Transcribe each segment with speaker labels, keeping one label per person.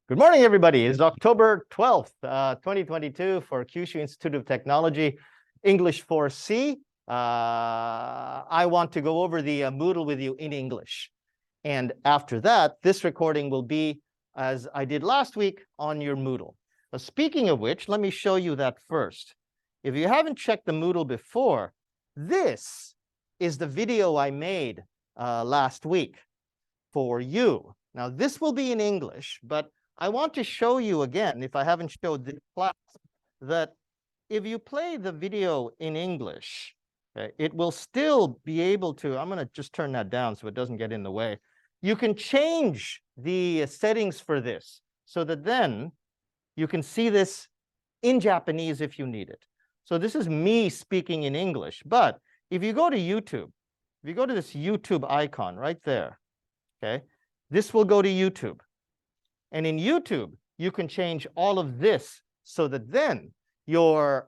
Speaker 1: Good morning, everybody. It's October 12th, 2022 for Kyushu Institute of Technology, English 4C. I want to go over the Moodle with you in English. And after that, this recording will be, as I did last week, on your Moodle. Speaking of which, let me show you that first. If you haven't checked the Moodle before, this is the video I made last week for you. Now, this will be in English, but I want to show you again, if I haven't showed this class, that if you play the video in English, okay, it will still be able to, I'm going to just turn that down so it doesn't get in the way. You can change the settings for this so that then you can see this in Japanese if you need it. So this is me speaking in English, but if you go to YouTube, if you go to this YouTube icon right there, okay, this will go to YouTube. And in YouTube, you can change all of this so that then your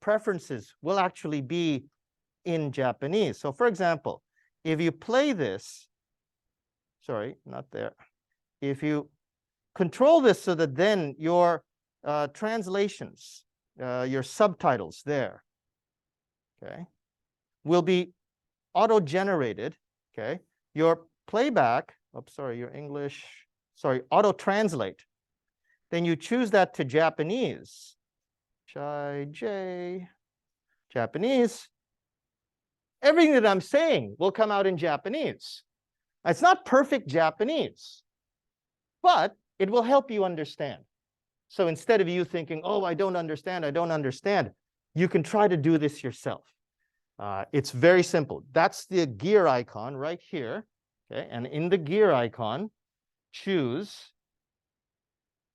Speaker 1: preferences will actually be in Japanese. So for example, if you play this, sorry, not there. If you control this so that then your translations, your subtitles there, okay, will be auto-generated, okay? Your playback, oops, sorry, your English, sorry, auto-translate. Then you choose that to Japanese. Japanese. Everything that I'm saying will come out in Japanese. It's not perfect Japanese, but it will help you understand. So instead of you thinking, oh, I don't understand, you can try to do this yourself. It's very simple. That's the gear icon right here. Okay, and in the gear icon, choose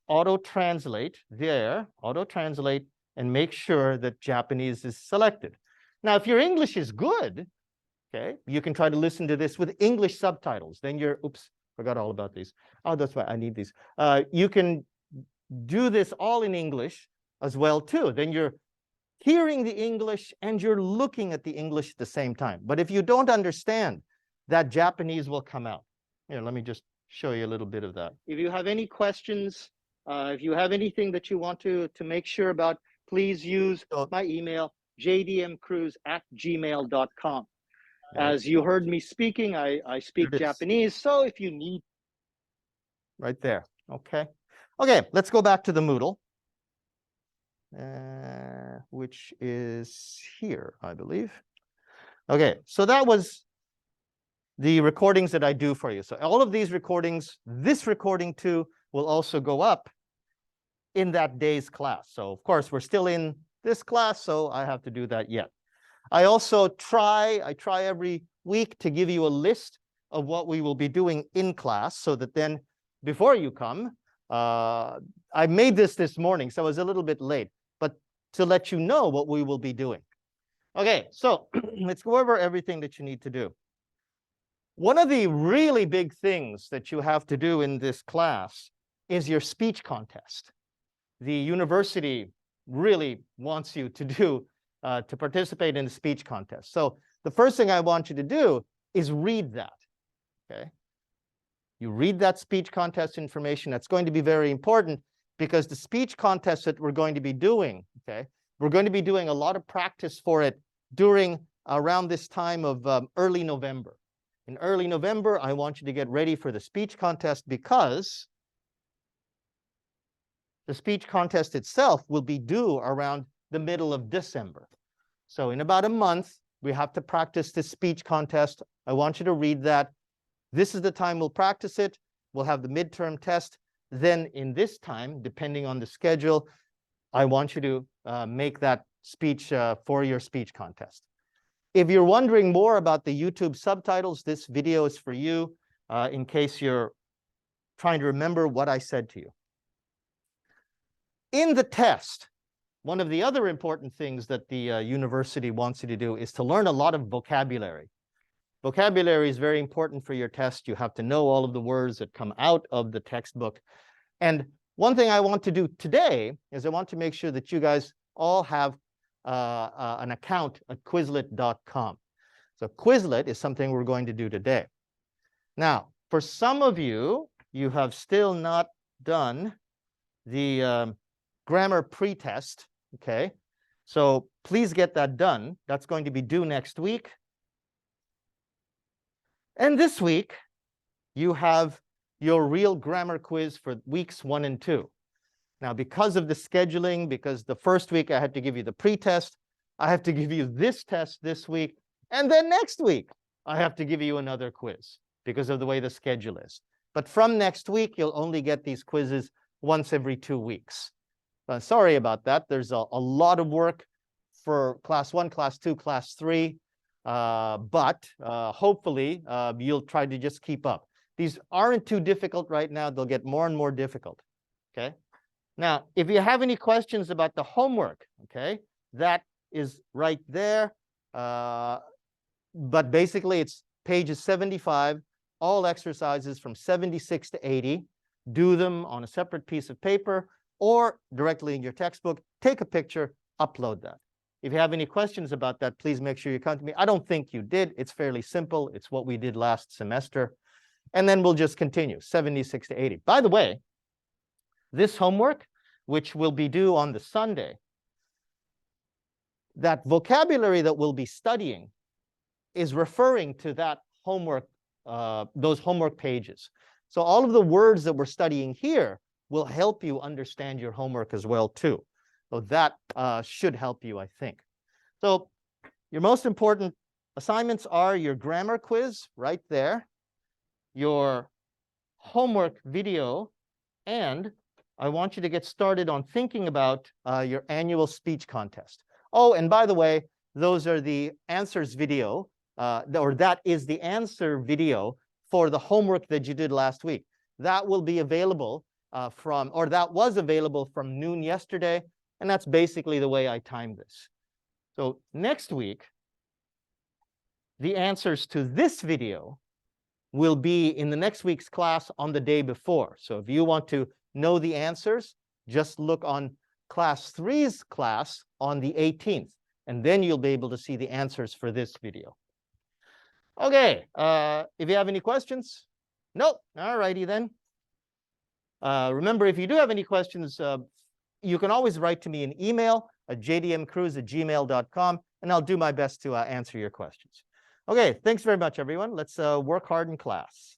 Speaker 1: auto-translate there, auto-translate, and make sure that Japanese is selected. Now, if your English is good, okay, you can try to listen to this with English subtitles. Then you're, oops, forgot all about these. Oh, that's right, I need these. You can do this all in English as well, too. Then you're hearing the English and you're looking at the English at the same time. But if you don't understand, that Japanese will come out. Here, let me just show you a little bit of that. If you have any questions, if you have anything that you want to make sure about, please use my email, jdmcruz@gmail.com. As you heard me speaking, I speak Japanese, so if you need... Right there, okay. Okay, let's go back to the Moodle, which is here, I believe. Okay, so that was the recordings that I do for you. So all of these recordings, this recording too, will also go up in that day's class. So of course, we're still in this class, so I have to do that yet. I also try every week to give you a list of what we will be doing in class so that then before you come, I made this morning, so I was a little bit late, but to let you know what we will be doing. Okay, so let's go over everything that you need to do. One of the really big things that you have to do in this class is your speech contest. The university really wants you to do, to participate in the speech contest. So the first thing I want you to do is read that, okay? You read that speech contest information. That's going to be very important because the speech contest that we're going to be doing, okay, we're going to be doing a lot of practice for it during around this time of early November. In early November, I want you to get ready for the speech contest because the speech contest itself will be due around the middle of December. So in about a month, we have to practice this speech contest. I want you to read that. This is the time we'll practice it. We'll have the midterm test. Then in this time, depending on the schedule, I want you to make that speech for your speech contest. If you're wondering more about the YouTube subtitles, this video is for you in case you're trying to remember what I said to you. In the test, one of the other important things that the university wants you to do is to learn a lot of vocabulary. Vocabulary is very important for your test. You have to know all of the words that come out of the textbook. And one thing I want to do today is I want to make sure that you guys all have an account at Quizlet.com. So Quizlet is something we're going to do today. Now, for some of you, you have still not done the grammar pretest. Okay, so please get that done. That's going to be due next week. And this week, you have your real grammar quiz for weeks 1 and 2. Now, because of the scheduling, because the first week I had to give you the pretest, I have to give you this test this week. And then next week, I have to give you another quiz because of the way the schedule is. But from next week, you'll only get these quizzes once every 2 weeks. Sorry about that. There's a lot of work for class 1, class 2, class 3. But hopefully, you'll try to just keep up. These aren't too difficult right now. They'll get more and more difficult. Okay. Now, if you have any questions about the homework, okay, that is right there. But basically, it's pages 75, all exercises from 76 to 80. Do them on a separate piece of paper or directly in your textbook. Take a picture, upload that. If you have any questions about that, please make sure you come to me. I don't think you did. It's fairly simple. It's what we did last semester. And then we'll just continue, 76 to 80. By the way, this homework, which will be due on the Sunday, that vocabulary that we'll be studying is referring to that homework, those homework pages. So all of the words that we're studying here will help you understand your homework as well, too. So that should help you, I think. So your most important assignments are your grammar quiz right there, your homework video, and I want you to get started on thinking about your annual speech contest. Oh, and by the way, those are the answers video, or that is the answer video for the homework that you did last week. That will be available that was available from noon yesterday, and that's basically the way I timed this. So next week, the answers to this video will be in the next week's class on the day before. So if you want to know the answers, just look on class 3's class on the 18th, and then you'll be able to see the answers for this video. Okay, if you have any questions? Nope, all righty then. Remember, if you do have any questions, you can always write to me an email at jdmcruz@gmail.com, and I'll do my best to answer your questions. Okay, thanks very much, everyone. Let's work hard in class.